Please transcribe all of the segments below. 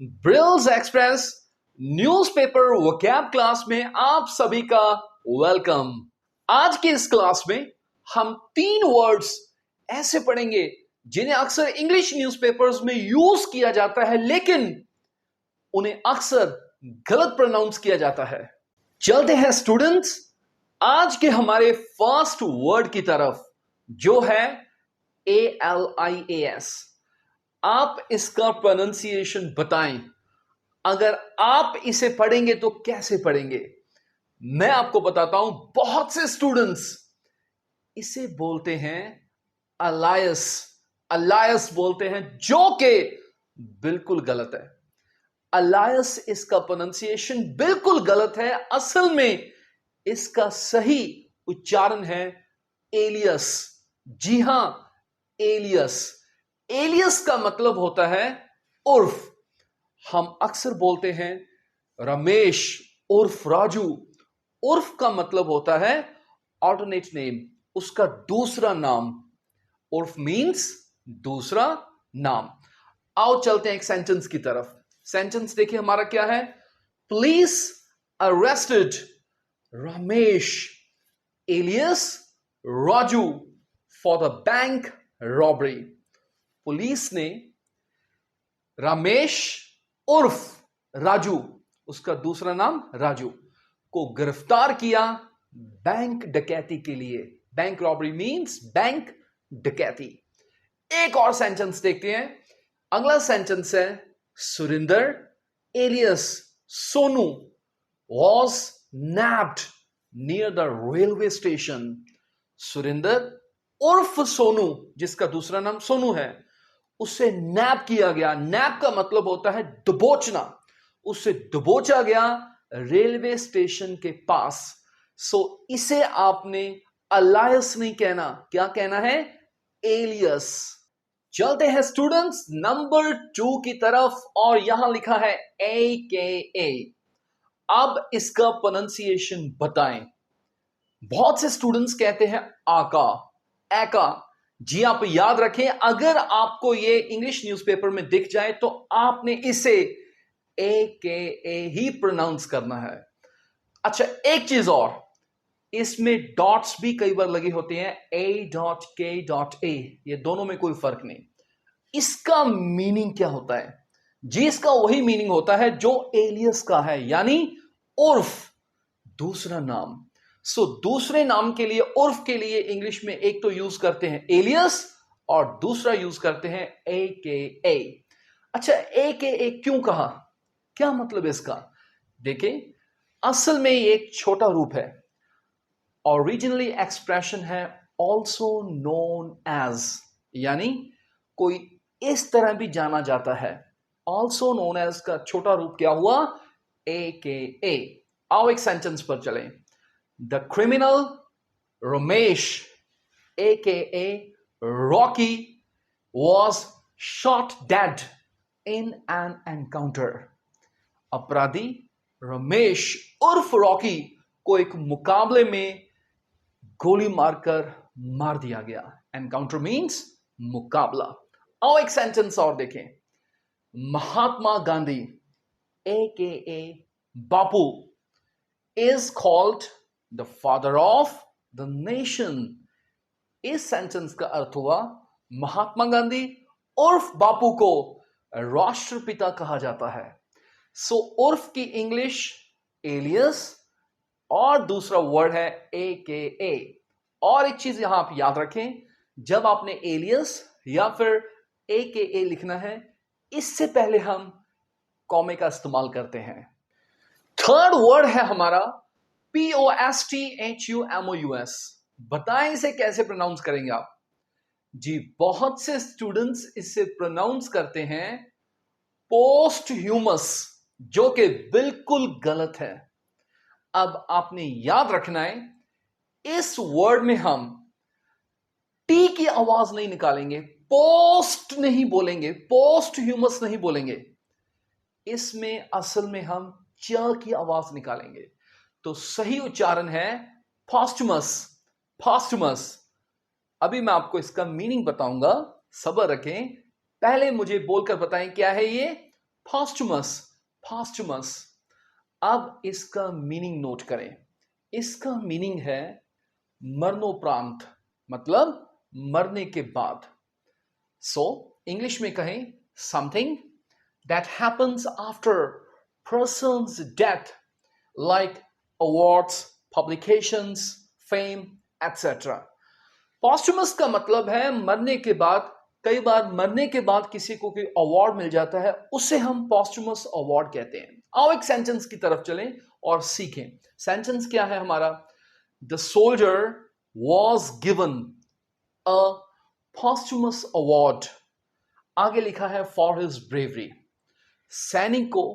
ब्रिल्स express newspaper vocab class में आप सभी का वेलकम। आज के इस क्लास में हम 3 वर्ड्स ऐसे पढ़ेंगे जिन्हें अक्सर इंग्लिश न्यूज़पेपर्स में यूज किया जाता है, लेकिन उन्हें अक्सर गलत प्रोनाउंस किया जाता है। चलते हैं स्टूडेंट्स आज के हमारे फर्स्ट वर्ड की तरफ, जो है ALIAS। आप इसका प्रोनाउंसिएशन बताएं। अगर आप इसे पढ़ेंगे तो कैसे पढ़ेंगे? मैं आपको बताता हूं। बहुत से स्टूडेंट्स इसे बोलते हैं अलायस, अलायस बोलते हैं, जो कि बिल्कुल गलत है। अलायस इसका प्रोनाउंसिएशन बिल्कुल गलत है। असल में इसका सही उच्चारण है एलियस। जी हां, एलियस। एलियस का मतलब होता है उर्फ। हम अक्सर बोलते हैं रमेश उर्फ राजू। उर्फ का मतलब होता है ऑल्टरनेट नेम, उसका दूसरा नाम। उर्फ मीन्स दूसरा नाम। आओ चलते हैं एक सेंटेंस की तरफ। सेंटेंस देखिए हमारा क्या है। Police arrested Ramesh alias Raju for the bank robbery. Police ने रमेश उर्फ राजू, उसका दूसरा नाम राजू, को गिरफ्तार किया बैंक डकैती के लिए। बैंक रॉबरी मींस बैंक डकैती। एक और सेंटेंस देखते हैं। अगला सेंटेंस है Surinder alias Sonu was nabbed near the railway station। Surinder उर्फ सोनू, जिसका दूसरा नाम सोनू है, उसे नैप किया गया। नैप का मतलब होता है दबोचना। उसे दबोचा गया रेलवे स्टेशन के पास। सो इसे आपने अलायस नहीं कहना, क्या कहना है? एलियस। चलते हैं स्टूडेंट्स नंबर 2 की तरफ, और यहां लिखा है AKA। अब इसका प्रोनाउंसिएशन बताएं। बहुत से स्टूडेंट्स कहते हैं आका, एका। जी आप याद रखें, अगर आपको ये इंग्लिश न्यूज़पेपर में दिख जाए तो आपने इसे AKA ही प्रोनाउंस करना है। अच्छा, एक चीज और, इसमें डॉट्स भी कई बार लगे होते हैं, A.K.A। ये दोनों में कोई फर्क नहीं। इसका मीनिंग क्या होता है? जी इसका वही मीनिंग होता है जो एलियस का है, यानी उर्फ, दूसरा नाम। सो दूसरे नाम के लिए, उर्फ के लिए इंग्लिश में एक तो यूज करते हैं एलियस और दूसरा यूज करते हैं AKA। अच्छा, AKA क्यों कहा? क्या मतलब इसका? देखिए, असल में ये एक छोटा रूप है। ओरिजिनली एक्सप्रेशन है ऑल्सो नोन एज, यानी कोई इस तरह भी जाना जाता है। ऑल्सो नोन एज का छोटा रूप क्या हुआ? AKA। आओ एक सेंटेंस पर चलें। The criminal Ramesh AKA Rocky was shot dead in an encounter। अपराधी रमेश उर्फ रॉकी को एक मुकाबले में गोली मारकर मार दिया गया। एनकाउंटर मींस मुकाबला। आओ एक सेंटेंस और देखें। Mahatma Gandhi AKA Bapu is called the father of the nation। इस सेंटेंस का अर्थ हुआ महात्मा गांधी उर्फ बापू को राष्ट्रपिता कहा जाता है। सो उर्फ की इंग्लिश एलियस और दूसरा वर्ड है AKA। और एक चीज यहां आप याद रखें, जब आपने एलियस या फिर AKA लिखना है, इससे पहले हम कॉमे का इस्तेमाल करते हैं। थर्ड वर्ड है हमारा POSTHUMOUS। बताएं इसे कैसे प्रोनाउंस करेंगे आप? जी, बहुत से स्टूडेंट्स इसे प्रोनाउंस करते हैं पोस्ट ह्यूमस, जो कि बिल्कुल गलत है। अब आपने याद रखना है, इस वर्ड में हम टी की आवाज नहीं निकालेंगे, पोस्ट नहीं बोलेंगे, पोस्ट ह्यूमस नहीं बोलेंगे। इसमें असल में हम च की आवाज निकालेंगे। तो सही उच्चारण है पोस्टमस, पोस्टमस। अभी मैं आपको इसका मीनिंग बताऊंगा, सब्र रखें। पहले मुझे बोलकर बताएं क्या है ये posthumous, posthumous। अब इसका मीनिंग नोट करें। इसका मीनिंग है मरणोपरांत, मतलब मरने के बाद। सो इंग्लिश में कहें something that happens after persons death, like awards, publications, fame etcetera. Posthumous का मतलब है मरने के बाद। कई बार मरने के बाद किसी को कोई अवार्ड मिल जाता है, उसे हम पॉस्टुमस अवार्ड कहते हैं। आओ एक सेंटेंस की तरफ चलें और सीखें। सेंटेंस क्या है हमारा? The soldier was given a posthumous award. आगे लिखा है फॉर हिज ब्रेवरी। सैनिक को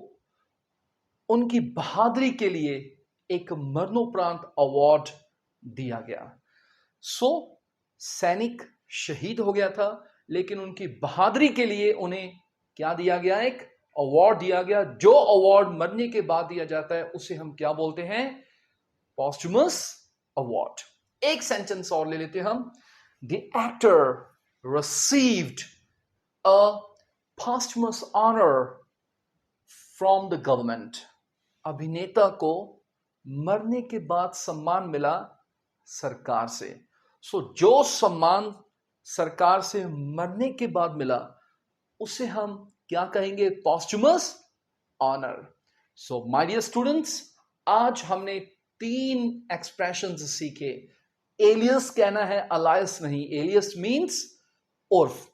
उनकी बहादुरी के लिए एक मरणोपरांत अवार्ड दिया गया। सो सैनिक शहीद हो गया था, लेकिन उनकी बहादुरी के लिए उन्हें क्या दिया गया? एक अवार्ड दिया गया। जो अवार्ड मरने के बाद दिया जाता है उसे हम क्या बोलते हैं? पॉस्टुमस अवार्ड। एक सेंटेंस और ले लेते हम। The actor received a posthumous honor from the government। अभिनेता को मरने के बाद सम्मान मिला सरकार से। सो जो सम्मान सरकार से मरने के बाद मिला उसे हम क्या कहेंगे? Posthumous honour. So my dear students, आज हमने 3 एक्सप्रेशंस सीखे। एलियस कहना है, अलायस नहीं। एलियस मीन्स उर्फ,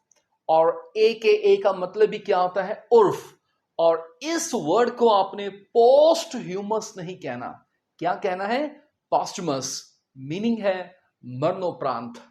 और ए का मतलब भी क्या होता है? उर्फ। और इस वर्ड को आपने पोस्ट ह्यूमस नहीं कहना। क्या कहना है? पॉस्टुमस। मीनिंग है मरणोपरांत।